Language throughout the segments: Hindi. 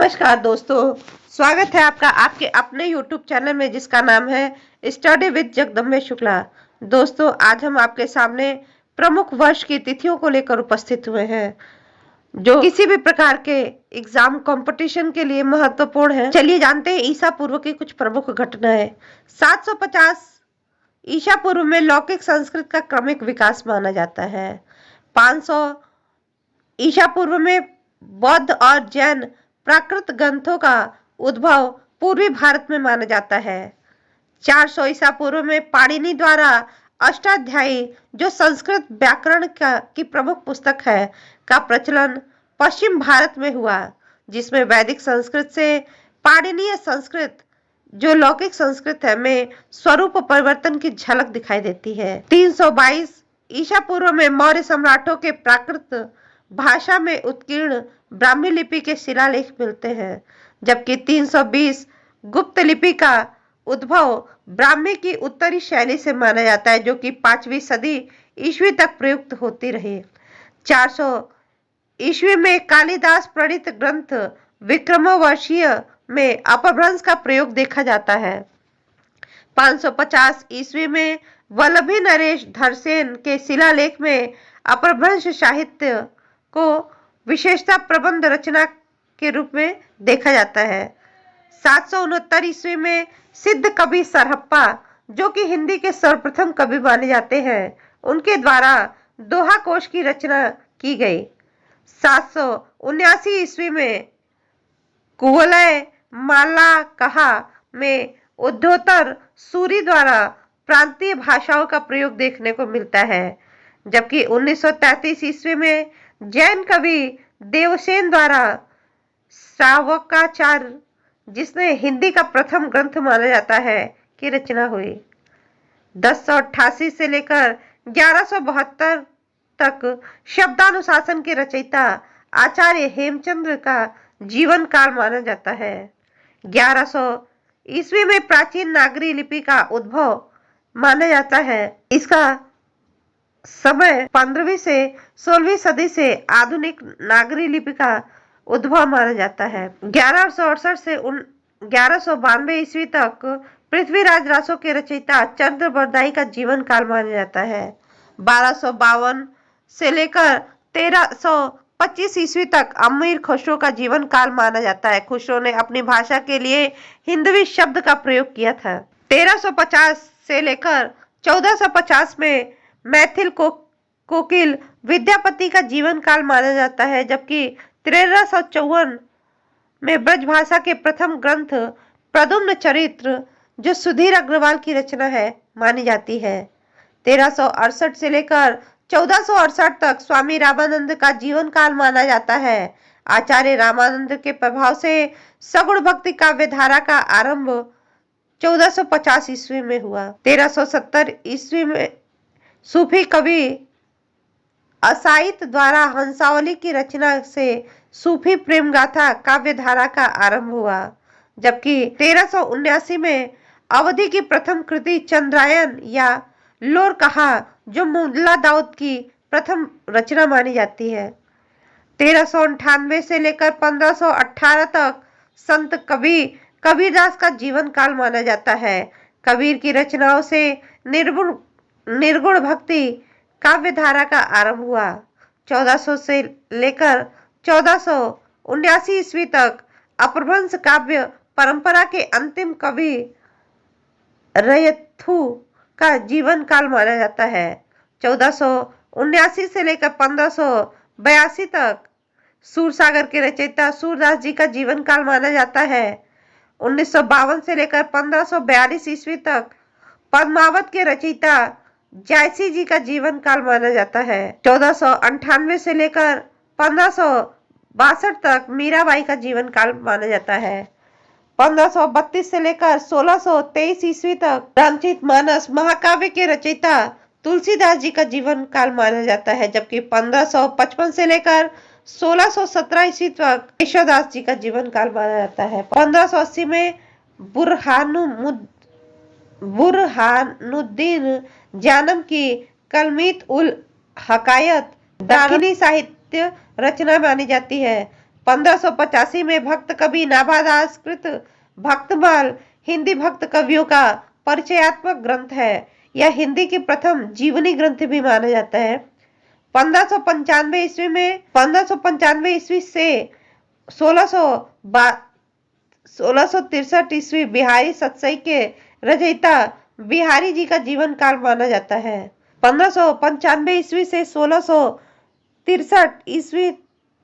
नमस्कार दोस्तों, स्वागत है आपका आपके अपने YouTube चैनल में जिसका नाम है स्टडी विद जगदम्बे शुक्ला। दोस्तों, आज हम आपके सामने प्रमुख वर्ष की तिथियों को लेकर उपस्थित हुए हैं जो किसी भी प्रकार के एग्जाम कंपटीशन के लिए महत्वपूर्ण है। चलिए जानते हैं ईसा पूर्व की कुछ प्रमुख घटनाएं। 750 ईसा पूर्व में लौकिक संस्कृत का क्रमिक विकास माना जाता है। 500 ईसा पूर्व में बौद्ध और जैन प्राकृत ग्रंथों का उद्भव पूर्वी भारत में माना जाता है। 400 ईसा पूर्व में पाणिनि द्वारा अष्टाध्यायी, जो संस्कृत व्याकरण की प्रमुख पुस्तक है, का प्रचलन पश्चिम भारत में हुआ, जिसमें वैदिक संस्कृत से पाणिनीय संस्कृत, जो लौकिक संस्कृत है, में स्वरूप परिवर्तन की झलक दिखाई देती है। 322 ईसा पूर्व में मौर्य सम्राटों के प्राकृत भाषा में उत्कीर्ण ब्राह्मी लिपि के शिलालेख मिलते हैं, जबकि 320 गुप्त लिपि का उद्भव ब्राह्मी की उत्तरी शैली से माना जाता है, जो कि 5वीं सदी ईस्वी तक प्रयुक्त होती रही। 400 ईस्वी में कालिदास प्रणीत ग्रंथ विक्रमोर्वशीय में अपभ्रंश का प्रयोग देखा जाता है। 550 ईस्वी में वल्लभी नरेश धरसेन के शिलालेख में अपभ्रंश साहित्य को विशेषता प्रबंध रचना के रूप में देखा जाता है। 769 ईस्वी में सिद्ध कवि सरहप्पा, जो कि हिंदी के सर्वप्रथम कवि माने जाते हैं, उनके द्वारा दोहा कोश की रचना की गई। 779 ईस्वी में कुवलय मालाकहा में उद्धोत्तर सूरी द्वारा प्रांतीय भाषाओं का प्रयोग देखने को मिलता है, जबकि 1933 ईस्वी में जैन कवि देवसेन द्वारा श्रावकाचार, जिसने हिंदी का प्रथम ग्रंथ माना जाता है, की रचना हुई। 1088 से लेकर 1172 तक शब्दानुशासन के रचयिता आचार्य हेमचंद्र का जीवन काल माना जाता है। 1100 ईस्वी में प्राचीन नागरी लिपि का उद्भव माना जाता है। इसका समय 15वीं से 16वीं सदी से आधुनिक नागरी लिपि का उद्भव माना जाता है। 1168 से 1192 ईस्वी तक पृथ्वीराज रासो के रचयिता चंद्रबरदाई का जीवन काल माना जाता है। 1252 से लेकर 1325 ईस्वी तक अमीर खुसरो का जीवन काल माना जाता है। खुसरो ने अपनी भाषा के लिए हिंदवी शब्द का प्रयोग किया था। 1350 से लेकर 1450 में मैथिल कोकिल विद्यापति का जीवन काल माना जाता है, जबकि 1354 में ब्रजभाषा के प्रथम ग्रंथ प्रद्युम्न चरित्र, जो सुधीर अग्रवाल की रचना है, मानी जाती है। 1368 से लेकर 1468 तक स्वामी रामानंद का जीवन काल माना जाता है। आचार्य रामानंद के प्रभाव से सगुण भक्ति काव्य धारा का आरंभ 1450 ईस्वी में हुआ। 1370 ईस्वी में सूफी कवि असाइत द्वारा हंसावली की रचना से सूफी प्रेम गाथा काव्य धारा का आरंभ हुआ, जबकि 1379 में अवधि की प्रथम कृति चंद्रायन या लोर कहा, जो मुल्ला दाऊद की प्रथम रचना मानी जाती है। 1398 से लेकर 1518 तक संत कबीरदास का जीवन काल माना जाता है। कबीर की रचनाओं से निर्गुण भक्ति काव्य धारा का आरंभ हुआ। 1400 से लेकर 1479 ईस्वी तक अपभ्रंश काव्य परंपरा के अंतिम कवि रयथु का जीवन काल माना जाता है। 1479 से लेकर 1582 तक सूरसागर के रचयिता सूरदास जी का जीवन काल माना जाता है। 1952 से लेकर 1542 ईस्वी तक पद्मावत के रचयिता जायसी जी का जीवन काल माना जाता है। 1498 से लेकर 1562 तक मीराबाई का जीवन काल माना जाता है। 1532 से लेकर 1623 ईस्वी तक रामचरित मानस महाकाव्य के रचयिता तुलसीदास जी का जीवन काल माना जाता है, जबकि 1555 से लेकर 1617 ईस्वी तक केशवदास जी का जीवन काल माना जाता है। 1580 में बुरहानुद्दीन जानम की कलमीत उल हकायत दाखिली साहित्य रचना मानी जाती है। 1585 में भक्त कवि नाभादास कृत भक्तमाल हिंदी भक्त कवियों का परिचयात्मक ग्रंथ है। यह हिंदी की प्रथम जीवनी ग्रंथ भी माना जाता है। 1595 ईस्वी से 1663 ईस्वी बिहारी सतसई के रचयिता बिहारी जी का जीवन काल माना जाता है। 1595 ईस्वी से 1663 ईस्वी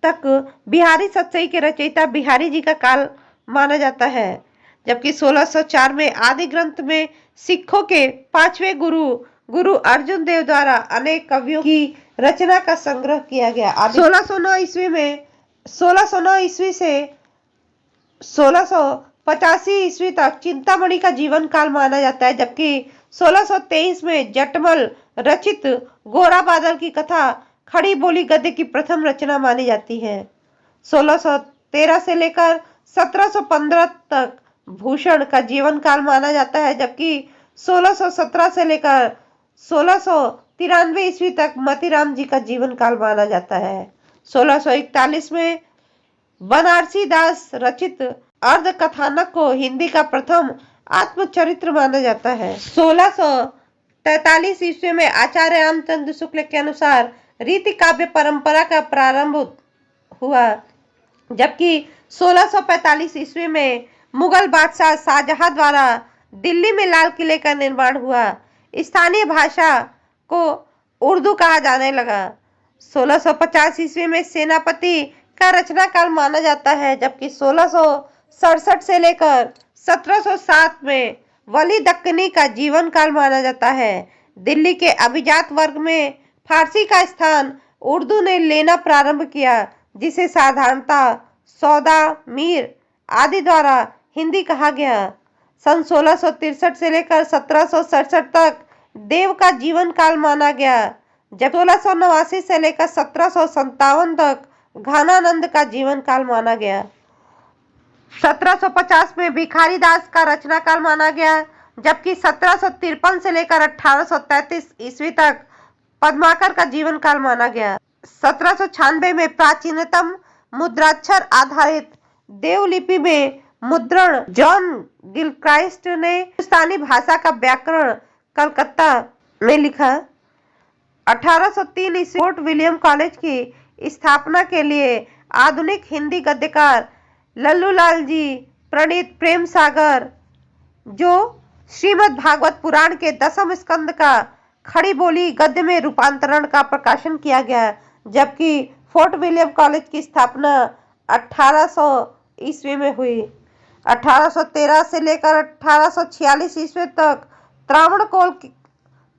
तक बिहारी सतसई के रचयिता बिहारी जी का काल माना जाता है, जबकि 1604 में आदि ग्रंथ में सिखों के 5वें गुरु अर्जुन देव द्वारा अनेक कवियों की रचना का संग्रह किया गया। 1609 ईस्वी से 1685 ईस्वी तक चिंतामणि का जीवन काल माना जाता है, जबकि 1623 में जटमल रचित गोरा बादल की कथा खड़ी बोली गद्य की प्रथम रचना मानी जाती है। 1613 से लेकर 1715 तक भूषण का जीवन काल माना जाता है, जबकि 1617 से लेकर 1693 ईस्वी तक मतीराम जी का जीवन काल माना जाता है। 1641 में बनारसी दास रचित अर्ध कथानक को हिंदी का प्रथम आत्मचरित्र माना जाता है। 1643 ईस्वी में आचार्य रामचंद्र शुक्ल के अनुसार रीति काव्य परंपरा का प्रारंभ हुआ, जबकि 1645 ईस्वी में मुगल बादशाह शाहजहां द्वारा दिल्ली में लाल किले का निर्माण हुआ। स्थानीय भाषा को उर्दू कहा जाने लगा। 1650 ईस्वी में सेनापति का रचना काल माना जाता है, जबकि 1667 से लेकर 1707 में वली दक्कनी का जीवन काल माना जाता है। दिल्ली के अभिजात वर्ग में फारसी का स्थान उर्दू ने लेना प्रारंभ किया, जिसे साधारणतः सौदा, मीर आदि द्वारा हिंदी कहा गया। सन 1663 से लेकर 1767 तक देव का जीवन काल माना गया, जब 1689 से लेकर 1757 तक घनानंद का जीवन काल माना गया। 1750 में भिखारी दास का रचना काल माना गया, जबकि 1753 से लेकर 1833 ईस्वी तक पद्माकर का जीवन काल माना गया। 1796 में प्राचीनतम मुद्राक्षर आधारित देवलिपि में मुद्रण जॉन गिलक्राइस्ट ने हिंदुस्तानी भाषा का व्याकरण कलकत्ता में लिखा। 1803 ईस्वी फोर्ट विलियम कॉलेज की स्थापना के लिए आधुनिक हिंदी गद्यकार लल्लूलाल जी प्रणीत प्रेम सागर, जो श्रीमद् भागवत पुराण के 10वें स्कंद का खड़ी बोली गद्य में रूपांतरण का प्रकाशन किया गया, जबकि फोर्ट विलियम कॉलेज की स्थापना 1800 ईस्वी में हुई। 1813 से लेकर 1846 ईस्वी तक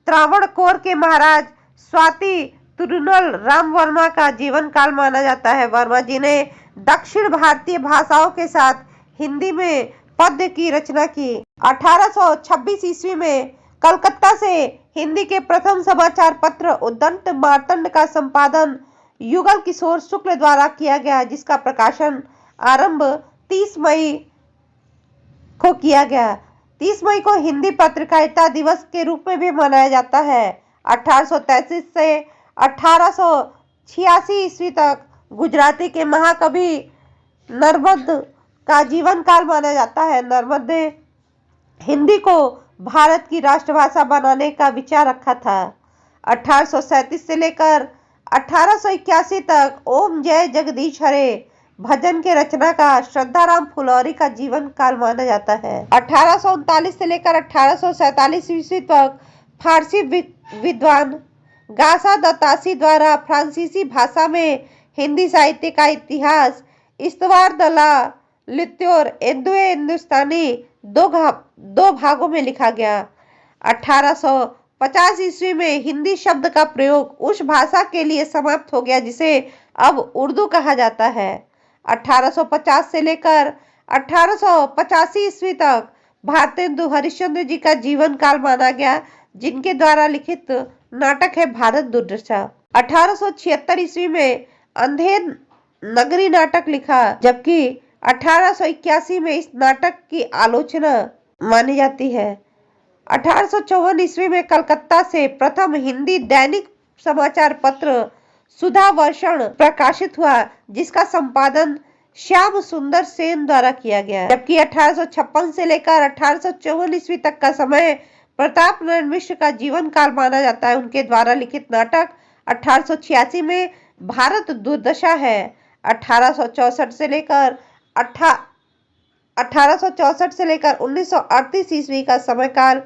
त्रावणकोर के महाराज स्वाति तिरुनल राम वर्मा का जीवन काल माना जाता है। वर्मा जी ने दक्षिण भारतीय भाषाओं के साथ हिंदी में पद्य की रचना की। 1826 ईस्वी में कलकत्ता से हिंदी के प्रथम समाचार पत्र उद्दंत मार्तंड का संपादन युगल किशोर शुक्ल द्वारा किया गया, जिसका प्रकाशन आरंभ 30 मई को किया गया। 30 मई को हिंदी पत्रकारिता दिवस के रूप में भी मनाया जाता है। 1833 से 1886 ईस्वी तक गुजराती के महाकवि नर्मद का जीवन काल माना जाता है। नर्मद ने हिंदी को भारत की राष्ट्रभाषा बनाने का विचार रखा था। 1837 से लेकर 1881 तक ओम जय जगदीश हरे भजन के रचना का श्रद्धाराम फुलौरी का जीवन काल माना जाता है। 1839 से लेकर 1847 ईस्वी तक फारसी विद्वान गासा दत्तासी द्वारा फ्रांसीसी भाषा में हिंदी साहित्य का इतिहास इस्तवार दला लित्योर एंदुए हिंदुस्तानी दो भागों में लिखा गया। 1850 ईस्वी में हिंदी शब्द का प्रयोग उस भाषा के लिए समाप्त हो गया जिसे अब उर्दू कहा जाता है। 1850 से लेकर 1885 ईस्वी तक भारतेंदु हरिश्चंद्र जी का जीवन काल माना गया, जिनके द्वारा लिखित नाटक है भारत दुर्दशा। 1876 ईस्वी में अंधेर नगरी नाटक लिखा, जबकि 1881 में इस नाटक की आलोचना मानी जाती है। 1854 ईस्वी में कलकत्ता से प्रथम हिंदी दैनिक समाचार पत्र सुधा वर्षण प्रकाशित हुआ, जिसका संपादन श्याम सुंदर सेन द्वारा किया गया, जबकि 1856 से लेकर 1854 ईस्वी तक का समय प्रताप नारायण मिश्र का जीवन काल माना जाता है। उनके द्वारा लिखित नाटक 1886 में भारत दुर्दशा है, 1864 से लेकर 1938 ईस्वी का समयकाल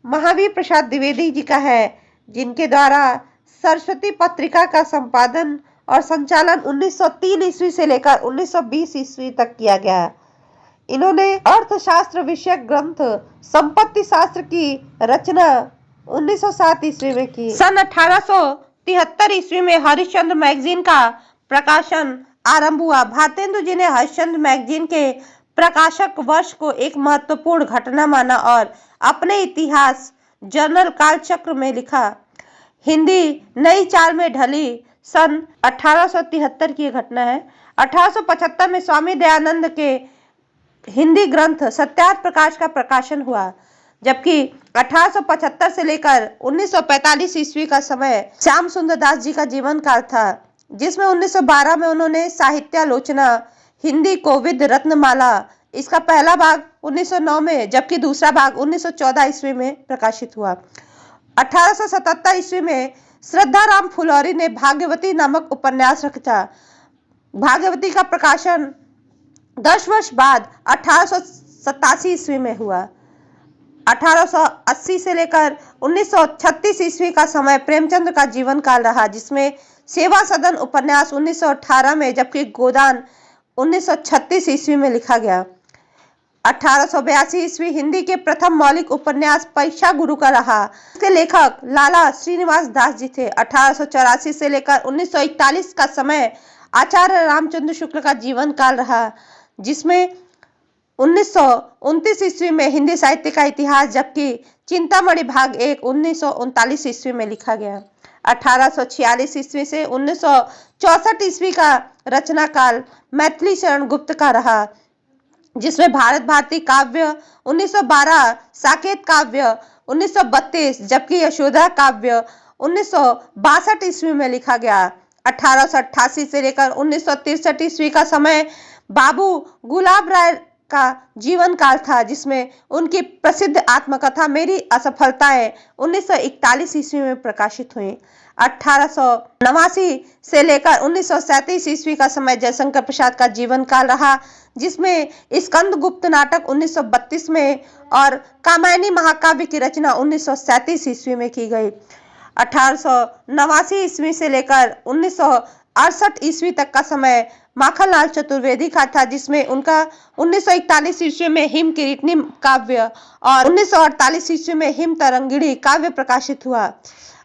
महावीर प्रसाद द्विवेदी जी का है, जिनके द्वारा सरस्वती पत्रिका का संपादन और संचालन 1903 ईस्वी से लेकर 1920 ईस्वी तक किया गया। इन्होंने अर्थशास्त्र विषयक ग्रंथ संपत्ति शास्त्र की रचना 1907 ईस्वी में की। सन 1873 ईस्वी में हरिश्चंद्र मैगजीन का प्रकाशन आरंभ हुआ। भारतेंदु जी ने हरिश्चंद्र मैगजीन के प्रकाशक वर्ष को एक महत्वपूर्ण घटना माना और अपने इतिहास जर्नल कालचक्र में लिखा। हिंदी नई चाल में ढली सन 1873 की घटना है। 1875 में स्वामी दयानंद के हिंदी ग्रंथ सत्यार्थ प्रकाश का प्रकाशन हुआ, जबकि 1875 से लेकर 1945 ईस्वी का समय श्याम सुंदर दास जी का जीवन काल था, जिसमें 1912 में उन्होंने साहित्यालोचना हिंदी कोविद रत्नमाला, इसका पहला भाग 1909 में जबकि दूसरा भाग 1914 ईस्वी में प्रकाशित हुआ। 1877 ईस्वी में श्रद्धाराम फुलौरी ने भाग्यवती नामक उपन्यास रचा। भाग्यवती का प्रकाशन 10 वर्ष बाद 1887 ईस्वी में हुआ। 1880 से लेकर 1936 ईस्वी का समय प्रेमचंद का जीवन काल रहा, जिसमें सेवा सदन उपन्यास 1918 में जबकि गोदान 1936 ईस्वी में लिखा गया। 1882 ईस्वी हिंदी के प्रथम मौलिक उपन्यास परीक्षा गुरु का रहा। इसके लेखक लाला श्रीनिवास दास जी थे। 1884 से लेकर 1941 का समय आचार्य रामचंद्र शुक्ल का जीवन काल रहा, जिसमें 1929 ईस्वी में हिंदी साहित्य का इतिहास जबकि चिंतामणि भाग 1 1939 ईस्वी में लिखा गया। 1846 ईस्वी से 1964 ईस्वी का रचना काल मैथिली शरण गुप्त का रहा, जिसमें भारत भारती काव्य 1912, साकेत काव्य 1932 जबकि यशोदा काव्य 1962 ईस्वी में लिखा गया। 1888 से लेकर 1963 ईस्वी का समय बाबू गुलाब राय का जीवन काल था, जिसमें उनकी प्रसिद्ध आत्मकथा मेरी असफलताएं 1941 ईस्वी में प्रकाशित हुई। 1889 से लेकर 1937 ईस्वी का समय जयशंकर प्रसाद का जीवन काल रहा, जिसमें स्कंद गुप्त नाटक 1932 में और कामायनी महाकाव्य की रचना 1937 ईस्वी में की गई। 1889 ईस्वी से लेकर 1968 ईस्वी तक का समय माखनलाल चतुर्वेदी का था, जिसमें उनका 1941 ईस्वी में हिम किरीटनी काव्य और 1948 ईस्वी में हिम तरंगिणी काव्य प्रकाशित हुआ।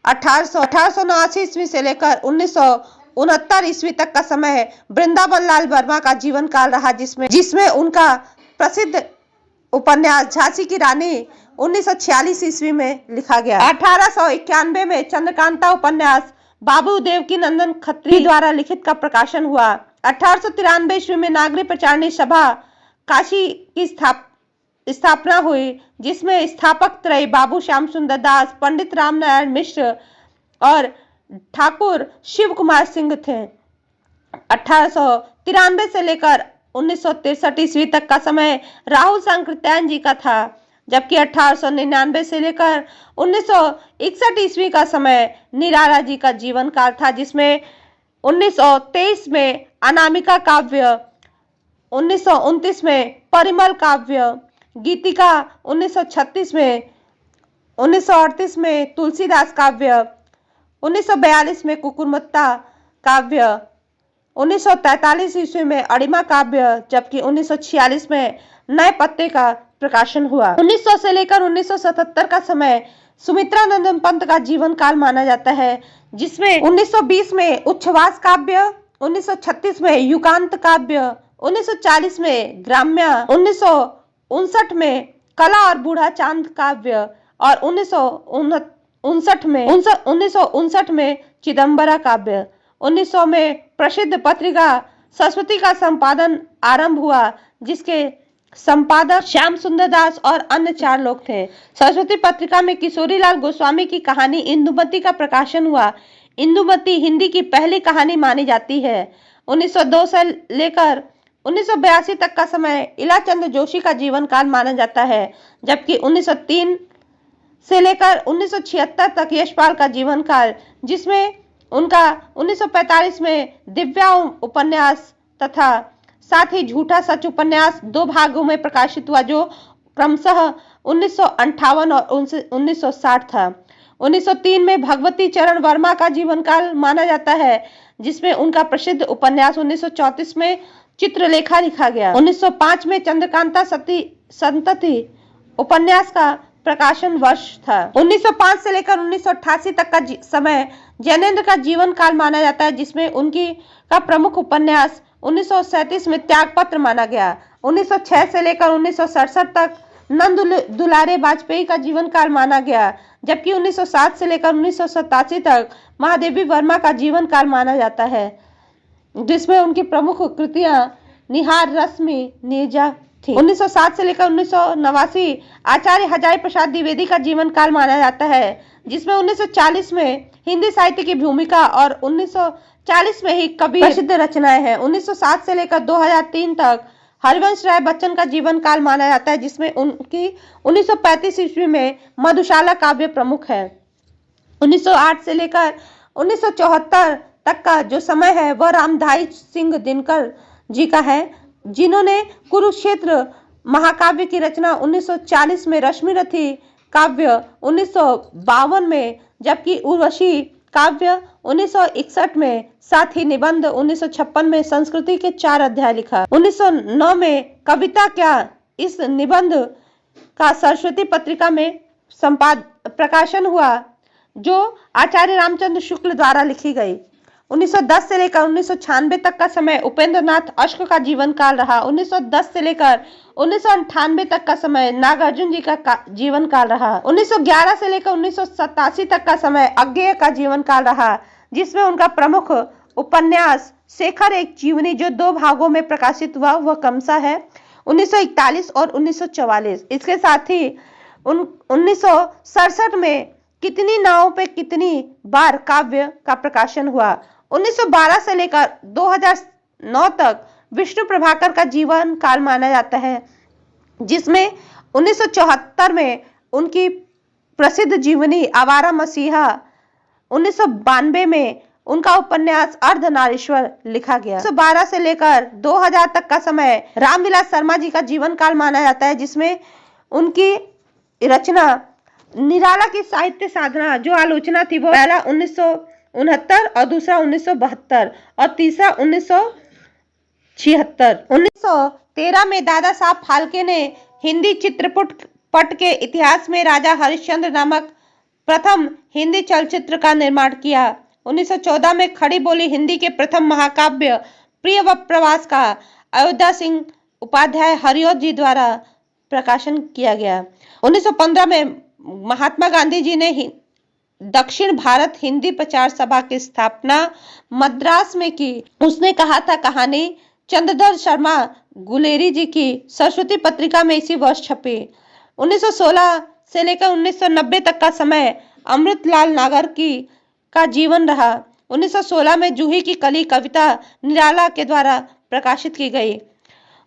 1889 ईस्वी से लेकर 1969 ईस्वी तक का समय वृंदावन लाल वर्मा का जीवन काल रहा, जिसमें उनका प्रसिद्ध उपन्यास झांसी की रानी 1946 ईस्वी में लिखा गया। 1891 में चंद्रकांता उपन्यास बाबू देवकी नंदन खत्री द्वारा लिखित का प्रकाशन हुआ। 1893 ईस्वी में नागरी प्रचारणी सभा काशी की स्थापना हुई, जिसमें स्थापक त्रय बाबू श्याम सुंदर दास, पंडित राम नारायण मिश्र और ठाकुर शिव कुमार सिंह थे। 1893 से लेकर 1963 ईस्वी तक का समय राहुल सांकृत्यायन जी का था, जबकि 1899 से लेकर 1961 ईस्वी का समय निराला जी का जीवन काल था, जिसमें 1923 में अनामिका काव्य, 1929 में परिमल काव्य, गीतिका 1936 में, 1938 में तुलसीदास काव्य, 1942 में कुकुरमुत्ता काव्य, 1943 ईस्वी में अड़िमा काव्य, जबकि 1946 में नए पत्ते का प्रकाशन हुआ। 1900 से लेकर 1977 का समय सुमित्रा नंदन पंत का जीवन काल माना जाता है, जिसमें 1920 में उच्छ्वास काव्य, 1936 में युगांत काव्य, 1940 में ग्राम्य, 1959 में कला और बूढ़ा चांद काव्य और 1959 में चिदम्बरा काव्य। 1900 में प्रसिद्ध पत्रिका सरस्वती का संपादन आरंभ हुआ, जिसके संपादक श्याम सुंदर दास और अन्य 4 लोग थे। सरस्वती पत्रिका में किशोरीलाल गोस्वामी की कहानी इंदुमती का प्रकाशन हुआ। इंदुमती हिंदी की पहली कहानी मानी जाती है। 1902 से लेकर 1982 तक का समय इलाचंद जोशी का जीवन काल माना जाता है, जबकि 1903 से लेकर 1976 तक यशपाल का जीवन काल, जिसमें उनका 1945 में दिव्या उपन्यास तथा साथ ही झूठा सच उपन्यास 2 भागों में प्रकाशित हुआ, जो क्रमशः 1958 और 1960 था। 1903 में भगवती चरण वर्मा का जीवन काल माना जाता है, जिसमें उनका प्रसिद्ध उपन्यास 1934 में चित्रलेखा लिखा गया। 1905 में चंद्रकांता संतति उपन्यास का प्रकाशन वर्ष था। 1905 से लेकर 1988 तक का समय जैनेन्द्र का जीवन काल माना जाता है, जिसमें उनकी का प्रमुख उपन्यास 1937 में त्यागपत्र माना गया। 1906 से लेकर 1967 तक नंद दुलारे वाजपेयी का जीवन काल माना गया, जबकि 1907 से लेकर 1987 तक महादेवी वर्मा का जीवन काल माना जाता है, जिसमें उनकी प्रमुख कृतियां निहार, रश्मि, नीरजा थी। 1907 से लेकर 1989 आचार्य हजारी प्रसाद द्विवेदी का जीवन काल माना जाता है, जिसमें 1940 में हिंदी साहित्य की भूमिका और 1940 में ही कवि प्रसिद्ध रचनाएं हैं। 1907 से लेकर 2003 तक हरिवंश राय बच्चन का जीवन काल माना जाता है, जिसमें उनकी 1935 ईस्वी में मधुशाला काव्य प्रमुख है। 1908 से लेकर 1974 तक का जो समय है वह रामधारी सिंह दिनकर जी का है, जिन्होंने कुरुक्षेत्र महाकाव्य की रचना 1940 में, रश्मि रथी काव्य 1952 में, जबकि उर्वशी काव्य 1961 में, साथ ही निबंध 1956 में संस्कृति के 4 अध्याय लिखा। 1909 में कविता क्या इस निबंध का सरस्वती पत्रिका में प्रकाशन हुआ, जो आचार्य रामचंद्र शुक्ल द्वारा लिखी गई। 1910 से लेकर 1996 तक का समय उपेंद्र नाथ अश्क का जीवन काल रहा। 1910 से लेकर 1998 तक का समय नागार्जुन जी का जीवन काल रहा। 1911 से लेकर 1987 तक का समय अज्ञेय का जीवन काल रहा, जिसमें उनका प्रमुख उपन्यास शेखर एक जीवनी, जो 2 भागों में प्रकाशित हुआ, वह क्रमशः है 1941 और 1944। इसके साथ ही 1967 में कितनी नावों पे कितनी बार काव्य का प्रकाशन हुआ। 1912 से लेकर 2009 तक विष्णु प्रभाकर का जीवन काल माना जाता है, जिसमें 1974 में उनकी प्रसिद्ध जीवनी आवारा मसीहा, 1992 में उनका उपन्यास अर्धनारीश्वर लिखा गया। 1912 से लेकर 2000 तक का समय रामविलास शर्मा जी का जीवन काल माना जाता है, जिसमें उनकी रचना निराला की साहित्य साधना जो आलोचना थी, वो पहला 1969 और दूसरा 1972 और तीसरा 1976। 1913 में दादा साहब फाल्के ने हिंदी चित्रपट के इतिहास में राजा हरिश्चंद्र नामक प्रथम हिंदी चलचित्र का निर्माण किया। 1914 में खड़ी बोली हिंदी के प्रथम महाकाव्य प्रिय प्रवास का अयोध्या सिंह उपाध्याय हरिओ जी द्वारा प्रकाशन किया गया। 1915 में महात्मा गांधी जी ने दक्षिण भारत हिंदी प्रचार सभा की स्थापना मद्रास में की। उसने कहा था, कहानी चंद्रधर शर्मा गुलेरी जी की सरस्वती पत्रिका में इसी वर्ष छपी। 1916 से लेकर 1990 तक का समय अमृतलाल नागर का जीवन रहा। 1916 में जूही की कली कविता निराला के द्वारा प्रकाशित की गई।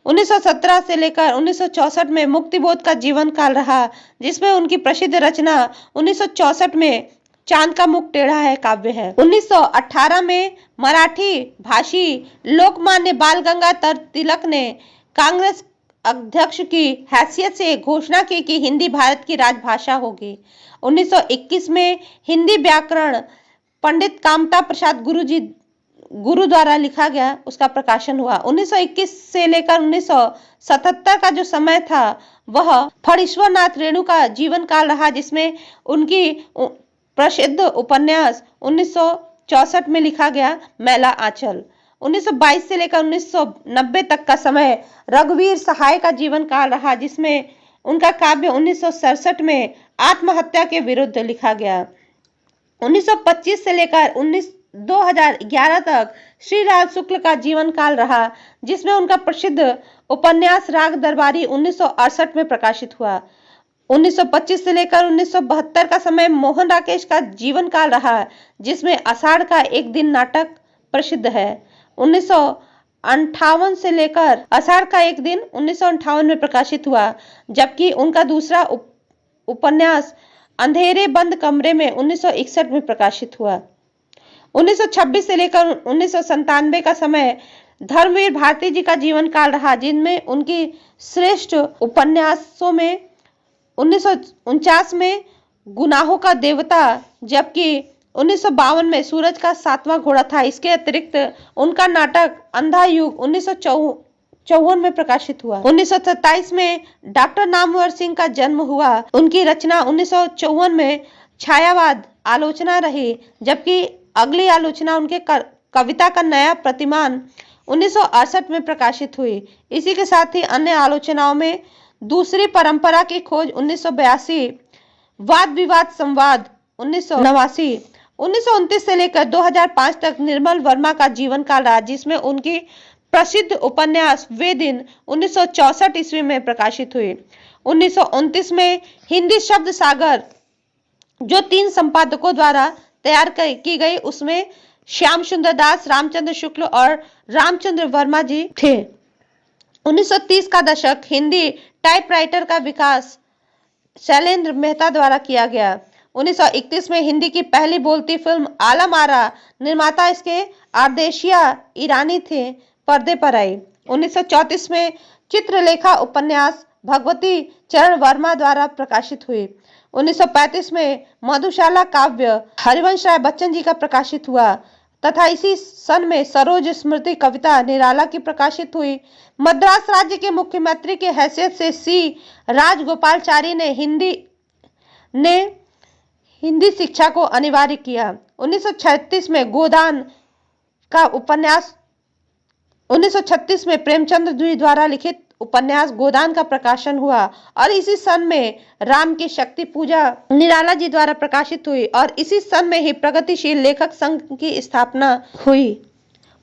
1917 से लेकर 1964 में मुक्तिबोध का जीवन काल रहा, जिसमें उनकी प्रसिद्ध रचना 1964 में चांद का मुख टेढ़ा है काव्य है। 1918 में मराठी भाषी लोकमान्य बाल गंगाधर तिलक ने कांग्रेस अध्यक्ष की हैसियत से घोषणा की कि हिंदी भारत की राजभाषा होगी। 1921 में हिंदी व्याकरण पंडित कामता प्रसाद गुरु द्वारा लिखा गया, उसका प्रकाशन हुआ। 1921 से लेकर 1977 का जो समय था वह फणीश्वर नाथ रेणु का जीवन काल रहा, जिसमें उनकी प्रसिद्ध उपन्यास 1964 में लिखा गया मैला आंचल। 1922 से लेकर 1990 तक का समय रघुवीर सहाय का जीवन काल रहा, जिसमें उनका काव्य 1967 में आत्महत्या के विरुद्ध लिखा गया। 1925 से लेकर 2011 तक श्री राज शुक्ल का जीवन काल रहा, जिसमें उनका प्रसिद्ध उपन्यास राग दरबारी 1968 में प्रकाशित हुआ। 1925 से लेकर 1972 का समय मोहन राकेश का जीवन काल रहा, जिसमें आषाढ़ का एक दिन नाटक प्रसिद्ध है। 1958 से लेकर आषाढ़ का एक दिन 1958 में प्रकाशित हुआ, जबकि उनका दूसरा उपन्यास अंधेरे बंद कमरे में 1961 में प्रकाशित हुआ। 1926 से लेकर 1997 का समय धर्मवीर भारती जी का जीवन काल रहा, जिनमें उनकी श्रेष्ठ उपन्यासों में 1949 में गुनाहों का देवता, जबकि 1952 में सूरज का सातवां घोड़ा था। इसके अतिरिक्त उनका नाटक अंधा युग 1954 में प्रकाशित हुआ। 1927 में डॉक्टर नामवर सिंह का जन्म हुआ। उनकी रचना 1954 में छायावाद आलोचना रही, जबकि अगली आलोचना उनके कविता का नया प्रतिमान 1968 में प्रकाशित हुई। इसी के साथ ही अन्य आलोचनाओं में दूसरी परंपरा की खोज 1982, वाद विवाद संवाद 1989, 1929 से लेकर 2005 तक निर्मल वर्मा का जीवन काल रहा, जिसमें उनकी प्रसिद्ध उपन्यास वे दिन 1964 ईस्वी में प्रकाशित हुई। 1929 में हिंदी शब्द सागर, जो 3 संपादकों द्वारा तैयार की गई, उसमें श्याम सुंदर दास, रामचंद्र शुक्ल और रामचंद्र वर्मा जी थे। 1930 का दशक हिंदी टाइपराइटर का विकास शैलेंद्र मेहता द्वारा किया गया। 1931 में हिंदी की पहली बोलती फिल्म आलम आरा, निर्माता इसके आरदेशिया ईरानी थे, पर्दे पर आई। 1934 में चित्रलेखा उपन्यास भगवती चरण वर्मा द्वारा प्रकाशित हुई। 1935 में मधुशाला काव्य हरिवंश राय बच्चन जी का प्रकाशित हुआ तथा इसी सन में सरोज स्मृति कविता निराला की प्रकाशित हुई। मद्रास राज्य के मुख्यमंत्री की हैसियत से सी राजगोपालचारी ने हिंदी शिक्षा को अनिवार्य किया। 1936 में गोदान का उपन्यास 1936 में प्रेमचंद्र द्विवेदी द्वारा लिखित उपन्यास गोदान का प्रकाशन हुआ और इसी सन में राम की शक्ति पूजा निराला जी द्वारा प्रकाशित हुई और इसी सन में ही प्रगतिशील लेखक संघ की स्थापना हुई।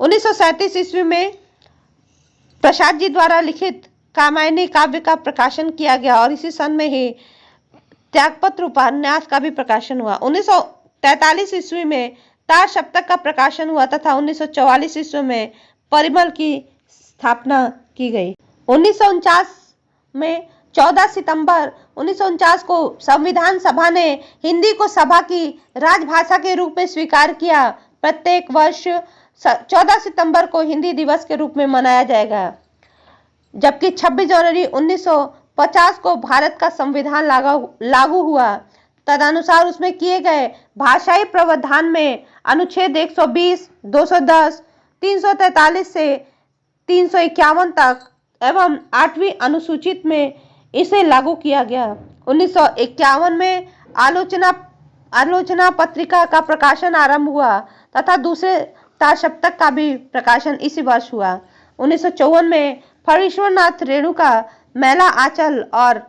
1937 ईस्वी में प्रसाद जी द्वारा लिखित कामायनी काव्य का प्रकाशन किया गया और इसी सन में ही त्यागपत्र उपन्यास का भी प्रकाशन हुआ। 1943 ईस्वी में तार सप्तक का प्रकाशन हुआ तथा 1944 ईस्वी में परिमल की स्थापना की गई। 1949 में 14 सितंबर 1949 को संविधान सभा ने हिंदी को सभा की राजभाषा के रूप में स्वीकार किया। प्रत्येक वर्ष 14 सितंबर को हिंदी दिवस के रूप में मनाया जाएगा, जबकि 26 जनवरी 1950 को भारत का संविधान लागू हुआ। तदनुसार उसमें किए गए भाषाई प्रावधान में अनुच्छेद 120, 210, 343 से 351 तक एवं 8वीं अनुसूचित में इसे लागू किया गया। 1951 में आलोचना पत्रिका का प्रकाशन आरंभ हुआ तथा दूसरे तार सप्तक का भी प्रकाशन इसी वर्ष हुआ। 1954 में फणीश्वरनाथ रेणुका मैला आंचल और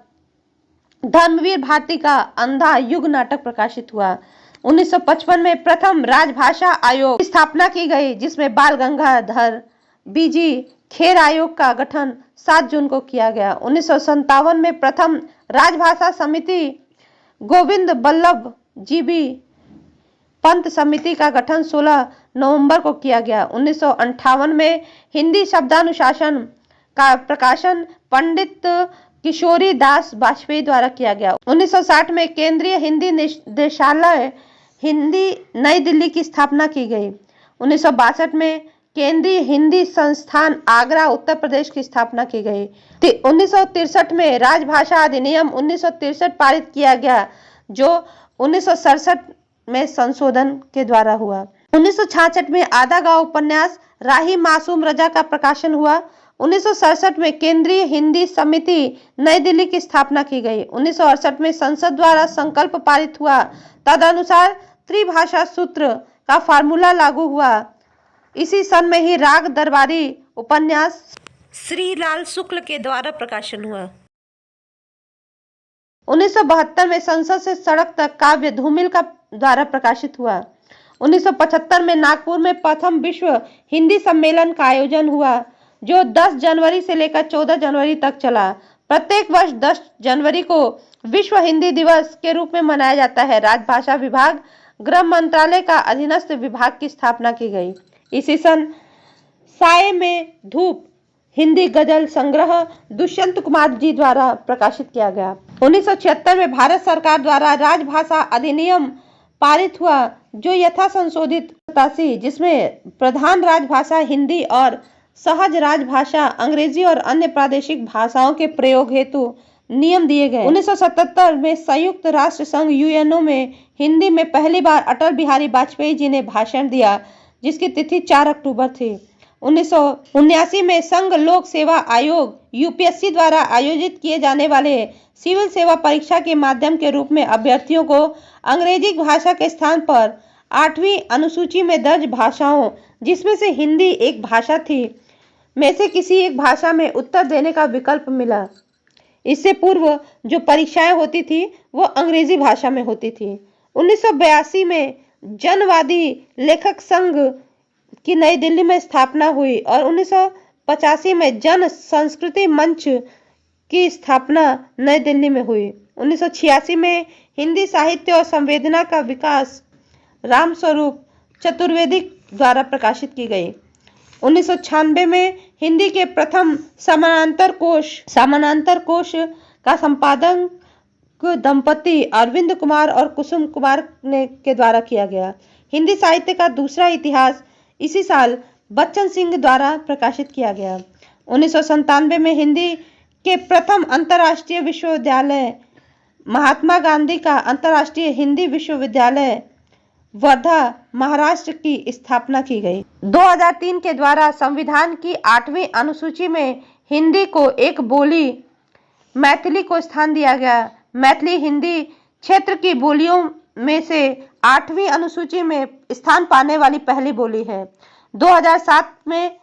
धर्मवीर भारती का अंधा युग नाटक प्रकाशित हुआ। 1955 में प्रथम राजभाषा आयोग की स्थापना की गई, जिसमें बाल गंगाधर बीजी खेर आयोग का गठन 7 जून को किया गया। 1957 में प्रथम राजभाषा समिति गोविंद बल्लभ जीबी पंत समिति का गठन 16 नवंबर को किया गया। 1958 में हिंदी शब्दानुशासन का प्रकाशन पंडित किशोरी दास वाजपेयी द्वारा किया गया। 1960 में केंद्रीय हिंदी निदेशालय हिंदी नई दिल्ली की स्थापना की गई। 1962 में केंद्रीय हिंदी संस्थान आगरा उत्तर प्रदेश की स्थापना की गई। 1963 में राजभाषा अधिनियम 1963 पारित किया गया, जो 1967 में संशोधन के द्वारा हुआ। 1966 में आधा गांव उपन्यास राही मासूम रजा का प्रकाशन हुआ। 1967 में केंद्रीय हिंदी समिति नई दिल्ली की स्थापना की गई। 1968 में संसद द्वारा संकल्प पारित हुआ। तदनुसार त्रिभाषा सूत्र का फार्मूला लागू हुआ। इसी सन में ही राग दरबारी उपन्यास श्री लाल शुक्ल के द्वारा प्रकाशन हुआ। 1972 में संसद से सड़क तक काव्य धूमिल का द्वारा प्रकाशित हुआ। 1975 में नागपुर में प्रथम विश्व हिंदी सम्मेलन का आयोजन हुआ, जो 10 जनवरी से लेकर 14 जनवरी तक चला। प्रत्येक वर्ष 10 जनवरी को विश्व हिंदी दिवस के रूप में मनाया जाता है। राजभाषा विभाग गृह मंत्रालय का अधीनस्थ विभाग की स्थापना की गई। इसी सन साए में धूप हिंदी गजल संग्रह दुष्यंत कुमार जी द्वारा प्रकाशित किया गया। 1976 में भारत सरकार द्वारा राजभाषा अधिनियम पारित हुआ जो यथा संशोधित थी, जिसमें प्रधान राजभाषा हिंदी और सहज राजभाषा अंग्रेजी और अन्य प्रादेशिक भाषाओं के प्रयोग हेतु नियम दिए गए। 1977 में संयुक्त राष्ट्र संघ यूएनओ में हिंदी में पहली बार अटल बिहारी वाजपेयी जी ने भाषण दिया, जिसकी तिथि 4 अक्टूबर थी। 1979 में संघ लोक सेवा आयोग यूपीएससी द्वारा आयोजित किए जाने वाले सिविल सेवा परीक्षा के माध्यम के रूप में अभ्यर्थियों को अंग्रेजी भाषा के स्थान पर 8वीं अनुसूची में दर्ज भाषाओं, जिसमें से हिंदी एक भाषा थी, में से किसी एक भाषा में उत्तर देने का विकल्प मिला। इससे पूर्व जो परीक्षाएं होती थी वो अंग्रेजी भाषा में होती थी। 1982 में जनवादी लेखक संघ की नई दिल्ली में स्थापना हुई और 1985 में जन संस्कृति मंच की स्थापना नई दिल्ली में हुई। 1986 में हिंदी साहित्य और संवेदना का विकास रामस्वरूप चतुर्वेदी द्वारा प्रकाशित की गई। 1996 में हिंदी के प्रथम समानांतर कोश का संपादन दंपति अरविंद कुमार और कुसुम कुमार के द्वारा किया गया। हिंदी साहित्य का दूसरा इतिहास इसी साल बच्चन सिंह द्वारा प्रकाशित किया गया। 1997 में हिंदी के प्रथम अंतर्राष्ट्रीय विश्वविद्यालय महात्मा गांधी का अंतर्राष्ट्रीय हिंदी विश्वविद्यालय वर्धा महाराष्ट्र की स्थापना की गई। 2003 के द्वारा संविधान की 8वीं अनुसूची में हिंदी को एक बोली मैथिली को स्थान दिया गया। मैथिली हिंदी क्षेत्र की बोलियों में से 8वीं अनुसूची में स्थान पाने वाली पहली बोली है। 2007 में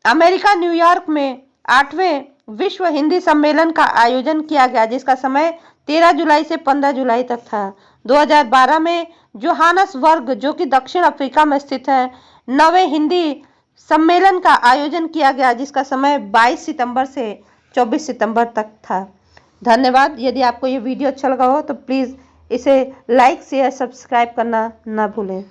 अमेरिका न्यूयॉर्क में 8वें विश्व हिंदी सम्मेलन का आयोजन किया गया, जिसका समय 13 जुलाई से 15 जुलाई तक था। 2012 में जोहानसबर्ग, जो कि दक्षिण अफ्रीका में स्थित है, 9वें हिंदी सम्मेलन का आयोजन किया गया, जिसका समय 22 सितंबर से 24 सितंबर तक था। धन्यवाद। यदि आपको ये वीडियो अच्छा लगा हो तो प्लीज़ इसे लाइक शेयर सब्सक्राइब करना ना भूलें।